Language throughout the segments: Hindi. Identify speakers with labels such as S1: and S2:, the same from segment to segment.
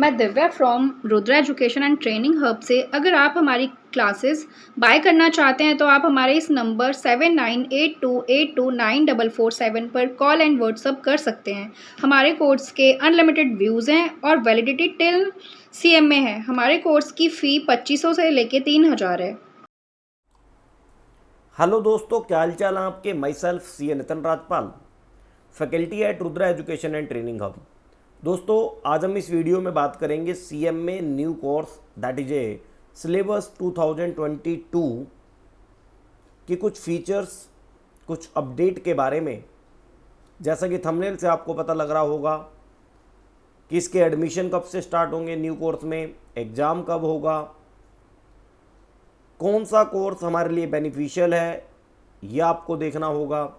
S1: मैं Divya from Rudra education and training hub से। अगर आप हमारी क्लासेस बाय करना चाहते हैं तो आप हमारे इस नंबर 7982829447 पर कॉल एंड व्हाट्सअप कर सकते हैं। हमारे कोर्स के अनलिमिटेड व्यूज़ हैं और वैलिडिटी टिल CMA है। हमारे कोर्स की फ़ी 2500 से लेके 3000 है।
S2: हेलो दोस्तों, क्या हाल चाल है आपके। Myself C Nitin Rajpal, faculty at Rudra education and training hub. दोस्तों, आज हम इस वीडियो में बात करेंगे CMA new course that is a syllabus 2022 की कुछ फीचर्स, कुछ अपडेट के बारे में। जैसा कि थंबनेल से आपको पता लग रहा होगा कि इसके एडमिशन कब से स्टार्ट होंगे, न्यू कोर्स में एग्ज़ाम कब होगा, कौन सा कोर्स हमारे लिए बेनिफिशियल है ये आपको देखना होगा,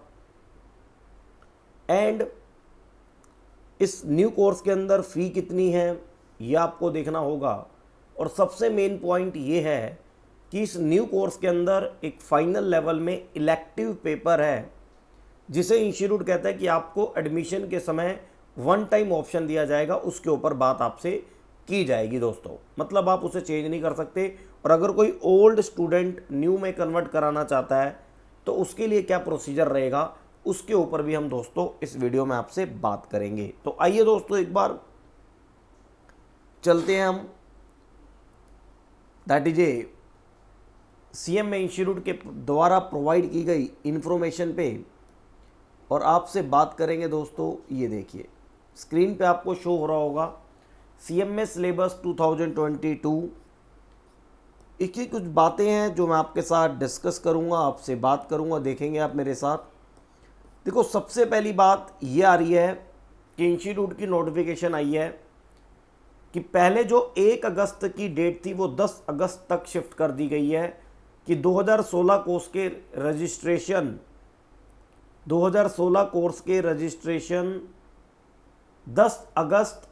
S2: एंड इस न्यू कोर्स के अंदर फ़ी कितनी है ये आपको देखना होगा। और सबसे मेन पॉइंट ये है कि इस न्यू कोर्स के अंदर एक फाइनल लेवल में इलेक्टिव पेपर है जिसे इंस्टीट्यूट कहता है कि आपको एडमिशन के समय वन टाइम ऑप्शन दिया जाएगा, उसके ऊपर बात आपसे की जाएगी। दोस्तों, मतलब आप उसे चेंज नहीं कर सकते। और अगर कोई ओल्ड स्टूडेंट न्यू में कन्वर्ट कराना चाहता है तो उसके लिए क्या प्रोसीजर रहेगा, उसके ऊपर भी हम दोस्तों इस वीडियो में आपसे बात करेंगे। तो आइए दोस्तों, एक बार चलते हैं हम that is A CMA institute के द्वारा प्रोवाइड की गई इंफॉर्मेशन पे और आपसे बात करेंगे। दोस्तों, ये देखिए स्क्रीन पे आपको शो हो रहा होगा CMA सिलेबस 2022। इसकी कुछ बातें हैं जो मैं आपके साथ डिस्कस करूंगा, आपसे बात करूंगा, देखेंगे आप मेरे साथ। देखो, सबसे पहली बात ये आ रही है कि इंस्टीट्यूट की नोटिफिकेशन आई है कि पहले जो 1 अगस्त की डेट थी वो 10 अगस्त तक शिफ्ट कर दी गई है कि 2016 कोर्स के रजिस्ट्रेशन 10 अगस्त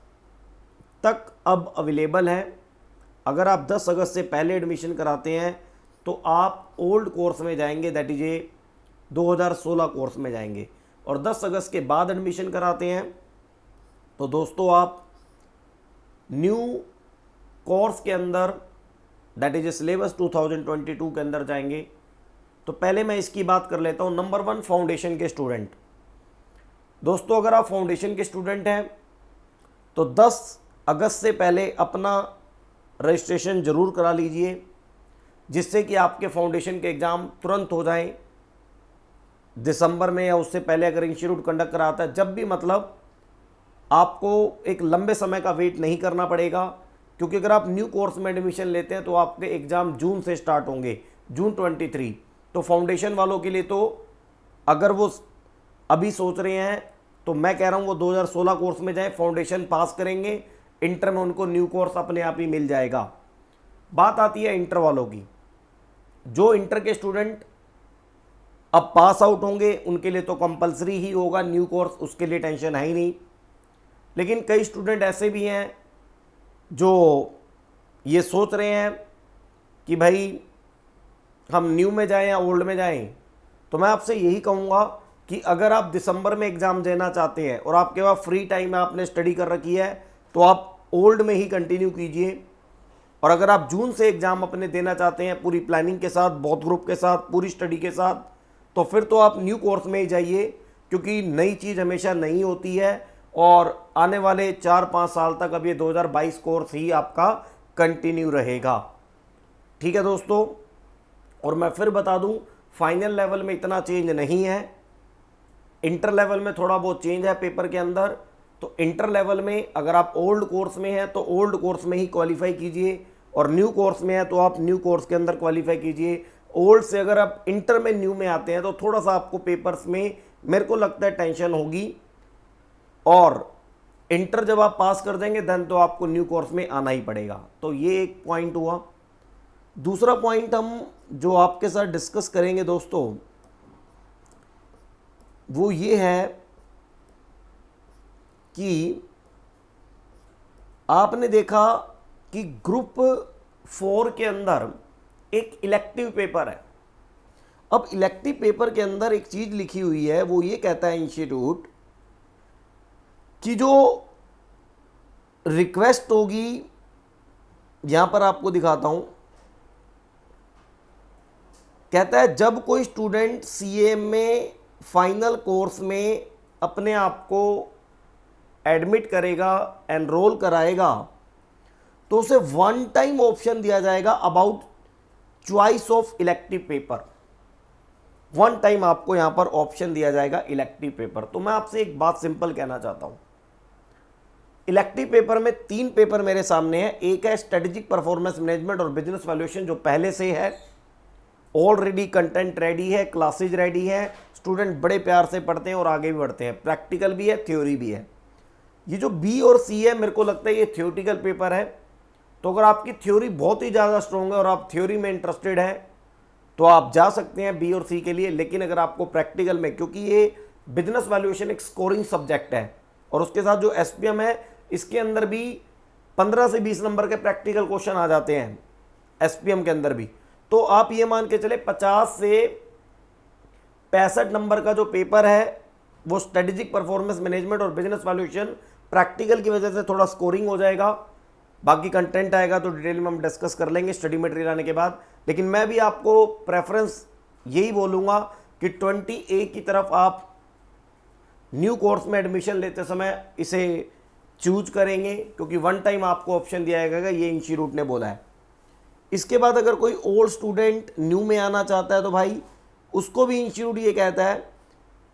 S2: तक अब अवेलेबल है। अगर आप 10 अगस्त से पहले एडमिशन कराते हैं तो आप ओल्ड कोर्स में जाएंगे, दैट इज ए 2016 कोर्स में जाएंगे। और 10 अगस्त के बाद एडमिशन कराते हैं तो दोस्तों आप न्यू कोर्स के अंदर दैट इज ए सिलेबस 2022 के अंदर जाएंगे। तो पहले मैं इसकी बात कर लेता हूँ। नंबर 1, फाउंडेशन के स्टूडेंट। दोस्तों, अगर आप फाउंडेशन के स्टूडेंट हैं तो 10 अगस्त से पहले अपना रजिस्ट्रेशन ज़रूर करा लीजिए, जिससे कि आपके फाउंडेशन के एग्ज़ाम तुरंत हो जाएं दिसंबर में, या उससे पहले अगर इंस्टीट्यूट कंडक्ट कराता है जब भी, मतलब आपको एक लंबे समय का वेट नहीं करना पड़ेगा। क्योंकि अगर आप न्यू कोर्स में एडमिशन लेते हैं तो आपके एग्ज़ाम जून से स्टार्ट होंगे, जून 23। तो फाउंडेशन वालों के लिए तो अगर वो अभी सोच रहे हैं तो मैं कह रहा हूँ वो 2016 कोर्स में जाएं, फाउंडेशन पास करेंगे, इंटर में उनको न्यू कोर्स अपने आप ही मिल जाएगा। बात आती है इंटर वालों की। जो इंटर के स्टूडेंट अब पास आउट होंगे उनके लिए तो कंपलसरी ही होगा न्यू कोर्स, उसके लिए टेंशन है ही नहीं। लेकिन कई स्टूडेंट ऐसे भी हैं जो ये सोच रहे हैं कि भाई हम न्यू में जाएं या ओल्ड में जाएं। तो मैं आपसे यही कहूँगा कि अगर आप दिसंबर में एग्ज़ाम देना चाहते हैं और आपके पास फ्री टाइम है, आपने स्टडी कर रखी है, तो आप ओल्ड में ही कंटिन्यू कीजिए। और अगर आप जून से एग्ज़ाम अपने देना चाहते हैं पूरी प्लानिंग के साथ, बहुत ग्रुप के साथ, पूरी स्टडी के साथ, तो फिर तो आप न्यू कोर्स में ही जाइए। क्योंकि नई चीज़ हमेशा नई होती है और आने वाले 4-5 साल तक अब ये 2022 कोर्स ही आपका कंटिन्यू रहेगा। ठीक है दोस्तों, और मैं फिर बता दूं, फाइनल लेवल में इतना चेंज नहीं है, इंटर लेवल में थोड़ा बहुत चेंज है पेपर के अंदर। तो इंटर लेवल में अगर आप ओल्ड कोर्स में हैं तो ओल्ड कोर्स में ही क्वालिफाई कीजिए, और न्यू कोर्स में है तो आप न्यू कोर्स के अंदर क्वालिफाई कीजिए। ओल्ड से अगर आप इंटर में न्यू में आते हैं तो थोड़ा सा आपको पेपर्स में मेरे को लगता है टेंशन होगी, और इंटर जब आप पास कर देंगे देन तो आपको न्यू कोर्स में आना ही पड़ेगा। तो ये एक पॉइंट हुआ। दूसरा पॉइंट हम जो आपके साथ डिस्कस करेंगे दोस्तों, वो ये है कि आपने देखा कि ग्रुप 4 के अंदर एक इलेक्टिव पेपर है। अब इलेक्टिव पेपर के अंदर एक चीज़ लिखी हुई है, वो ये कहता है इंस्टीट्यूट कि जो रिक्वेस्ट होगी, यहां पर आपको दिखाता हूं, कहता है जब कोई स्टूडेंट सीए में फाइनल कोर्स में अपने आप को एडमिट करेगा, एनरोल कराएगा, तो उसे वन टाइम ऑप्शन दिया जाएगा about choice of elective paper. One time आपको यहां पर ऑप्शन दिया जाएगा इलेक्टिव पेपर। तो मैं आपसे एक बात सिंपल कहना चाहता हूं, इलेक्टिव पेपर में 3 पेपर मेरे सामने है। एक है स्ट्रेटेजिक परफॉर्मेंस मैनेजमेंट और बिजनेस वैल्यूएशन, जो पहले से है, ऑलरेडी कंटेंट रेडी है, क्लासेज रेडी है, स्टूडेंट बड़े प्यार से पढ़ते हैं और आगे भी बढ़ते हैं, प्रैक्टिकल भी है, थ्योरी भी है। ये जो बी और सी है, मेरे को लगता है ये थ्योरेटिकल पेपर है। तो अगर आपकी थ्योरी बहुत ही ज़्यादा स्ट्रॉन्ग है और आप थ्योरी में इंटरेस्टेड हैं तो आप जा सकते हैं बी और सी के लिए। लेकिन अगर आपको प्रैक्टिकल में, क्योंकि ये बिजनेस वैल्यूएशन एक स्कोरिंग सब्जेक्ट है और उसके साथ जो एसपीएम है, इसके अंदर भी 15 से 20 नंबर के प्रैक्टिकल क्वेश्चन आ जाते हैं एसपीएम के अंदर भी। तो आप ये मान के चले 50 से 65 नंबर का जो पेपर है वो स्ट्रेटेजिक परफॉर्मेंस मैनेजमेंट और बिजनेस वैल्यूएशन प्रैक्टिकल की वजह से थोड़ा स्कोरिंग हो जाएगा। बाकी कंटेंट आएगा तो डिटेल में हम डिस्कस कर लेंगे स्टडी मटेरियल आने के बाद। लेकिन मैं भी आपको प्रेफरेंस यही बोलूँगा कि 20A की तरफ आप न्यू कोर्स में एडमिशन लेते समय इसे चूज करेंगे, क्योंकि वन टाइम आपको ऑप्शन दिया जाएगा, ये इंस्टीट्यूट ने बोला है। इसके बाद अगर कोई ओल्ड स्टूडेंट न्यू में आना चाहता है तो भाई उसको भी इंस्टीट्यूट ये कहता है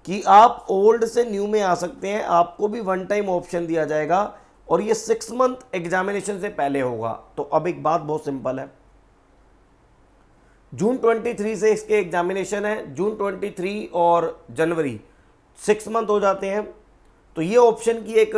S2: कि आप ओल्ड से न्यू में आ सकते हैं, आपको भी वन टाइम ऑप्शन दिया जाएगा और ये 6 मंथ एग्जामिनेशन से पहले होगा। तो अब एक बात बहुत सिंपल है, जून 23 से इसके एग्जामिनेशन है, जून 23 और जनवरी 6 मंथ हो जाते हैं। तो ये ऑप्शन की एक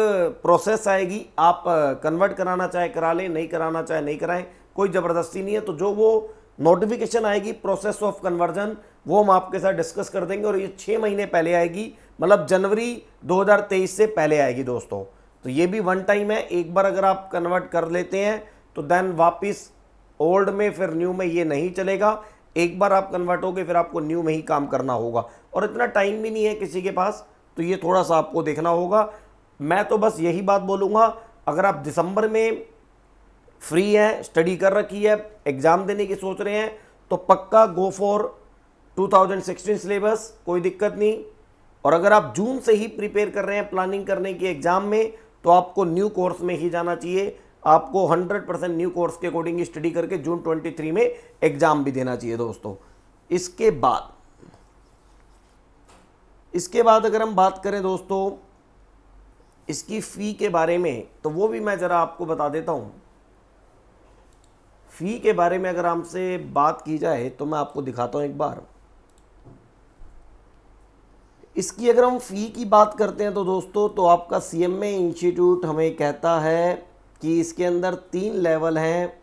S2: प्रोसेस आएगी, आप कन्वर्ट कराना चाहे करा लें, नहीं कराना चाहे नहीं कराएं, कोई ज़बरदस्ती नहीं है। तो जो वो नोटिफिकेशन आएगी प्रोसेस ऑफ कन्वर्जन, वो हम आपके साथ डिस्कस कर देंगे और ये 6 महीने पहले आएगी, मतलब जनवरी 2023 से पहले आएगी दोस्तों। तो ये भी वन टाइम है, एक बार अगर आप कन्वर्ट कर लेते हैं तो देन वापस ओल्ड में फिर न्यू में ये नहीं चलेगा। एक बार आप कन्वर्ट होगे फिर आपको न्यू में ही काम करना होगा और इतना टाइम भी नहीं है किसी के पास, तो ये थोड़ा सा आपको देखना होगा। मैं तो बस यही बात बोलूँगा, अगर आप दिसंबर में फ्री हैं, स्टडी कर रखी है, एग्ज़ाम देने की सोच रहे हैं, तो पक्का गो फॉर 2016 सिलेबस, कोई दिक्कत नहीं। और अगर आप जून से ही प्रिपेयर कर रहे हैं प्लानिंग करने की एग्ज़ाम में, तो आपको न्यू कोर्स में ही जाना चाहिए। आपको 100% न्यू कोर्स के अकॉर्डिंग स्टडी करके जून 23 में एग्ज़ाम भी देना चाहिए दोस्तों। इसके बाद अगर हम बात करें दोस्तों इसकी फ़ी के बारे में, तो वो भी मैं ज़रा आपको बता देता हूँ। फ़ी के बारे में अगर हमसे बात की जाए तो मैं आपको दिखाता हूँ एक बार। इसकी अगर हम फ़ी की बात करते हैं तो दोस्तों, तो आपका CMA इंस्टीट्यूट हमें कहता है कि इसके अंदर 3 लेवल हैं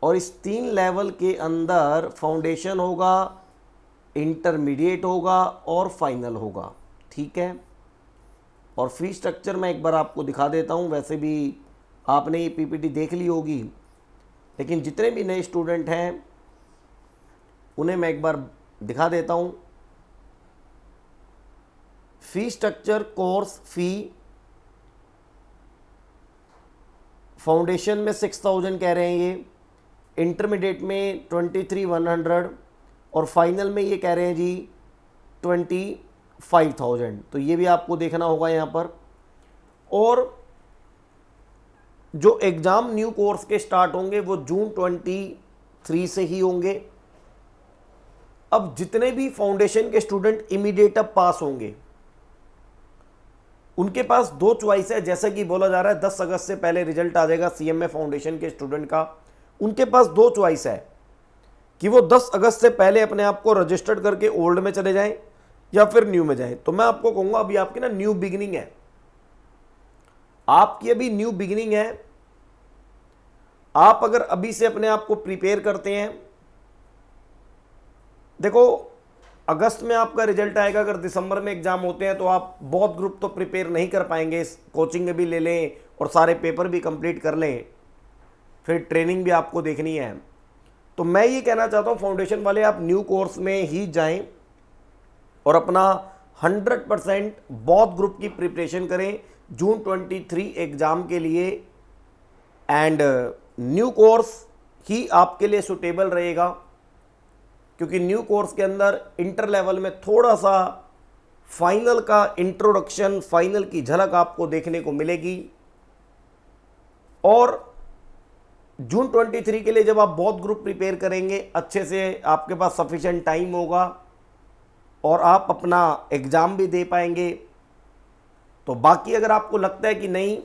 S2: और इस 3 लेवल के अंदर फाउंडेशन होगा, इंटरमीडिएट होगा और फाइनल होगा, ठीक है। और फी स्ट्रक्चर मैं एक बार आपको दिखा देता हूँ। वैसे भी आपने ये PPT देख ली होगी, लेकिन जितने भी नए स्टूडेंट हैं उन्हें मैं एक बार दिखा देता हूँ। Fee structure, course fee foundation में 6000 कह रहे हैं ये, इंटरमीडिएट में 23,100 और फाइनल में ये कह रहे हैं जी 25,000। तो ये भी आपको देखना होगा यहाँ पर। और जो एग्ज़ाम न्यू कोर्स के स्टार्ट होंगे वो जून 23 से ही होंगे। अब जितने भी फाउंडेशन के स्टूडेंट इमीडिएट अब पास होंगे उनके पास 2 चॉइस है। जैसा कि बोला जा रहा है 10 अगस्त से पहले रिजल्ट आ जाएगा CMA फाउंडेशन के स्टूडेंट का। उनके पास 2 चॉइस है कि वो 10 अगस्त से पहले अपने आप को रजिस्टर्ड करके ओल्ड में चले जाएं या फिर न्यू में जाएं। तो मैं आपको कहूँगा अभी आपकी ना न्यू बिगिनिंग है, आपकी अभी न्यू बिगिनिंग है। आप अगर अभी से अपने आप को प्रिपेयर करते हैं, देखो अगस्त में आपका रिजल्ट आएगा, अगर दिसंबर में एग्जाम होते हैं तो आप बहुत ग्रुप तो प्रिपेयर नहीं कर पाएंगे। कोचिंग भी ले लें और सारे पेपर भी कंप्लीट कर लें, फिर ट्रेनिंग भी आपको देखनी है। तो मैं ये कहना चाहता हूँ फाउंडेशन वाले आप न्यू कोर्स में ही जाएं और अपना 100% बहुत ग्रुप की प्रिपरेशन करें, जून 23 एग्ज़ाम के लिए, एंड न्यू कोर्स ही आपके लिए सुटेबल रहेगा, क्योंकि न्यू कोर्स के अंदर इंटर लेवल में थोड़ा सा फाइनल का इंट्रोडक्शन, फाइनल की झलक आपको देखने को मिलेगी। और जून 23 के लिए जब आप बहुत ग्रुप प्रिपेयर करेंगे, अच्छे से आपके पास सफिशिएंट टाइम होगा और आप अपना एग्ज़ाम भी दे पाएंगे। तो बाकी अगर आपको लगता है कि नहीं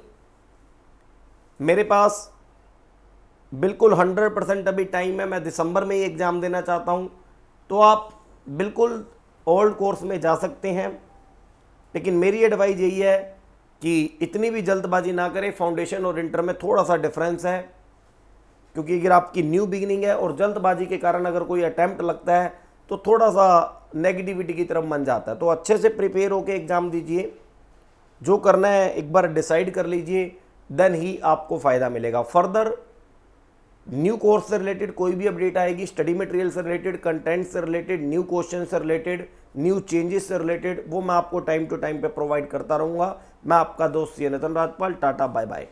S2: मेरे पास बिल्कुल 100% अभी टाइम है, मैं दिसंबर में ही एग्ज़ाम देना चाहता हूं, तो आप बिल्कुल ओल्ड कोर्स में जा सकते हैं। लेकिन मेरी एडवाइस यही है कि इतनी भी जल्दबाजी ना करें, फाउंडेशन और इंटर में थोड़ा सा डिफरेंस है, क्योंकि अगर आपकी न्यू बिगिनिंग है और जल्दबाजी के कारण अगर कोई अटैम्प्ट लगता है तो थोड़ा सा नेगेटिविटी की तरफ मन जाता है। तो अच्छे से प्रिपेयर होकर एग्ज़ाम दीजिए, जो करना है एक बार डिसाइड कर लीजिए, देन ही आपको फ़ायदा मिलेगा। फर्दर न्यू कोर्स से रिलेटेड कोई भी अपडेट आएगी, स्टडी मटेरियल से रिलेटेड, कंटेंट से रिलेटेड, न्यू क्वेश्चन से रिलेटेड, न्यू चेंजेस से रिलेटेड, वो मैं आपको टाइम टू टाइम पे प्रोवाइड करता रहूँगा। मैं आपका दोस्त Nitin Rajpal, tata bye bye.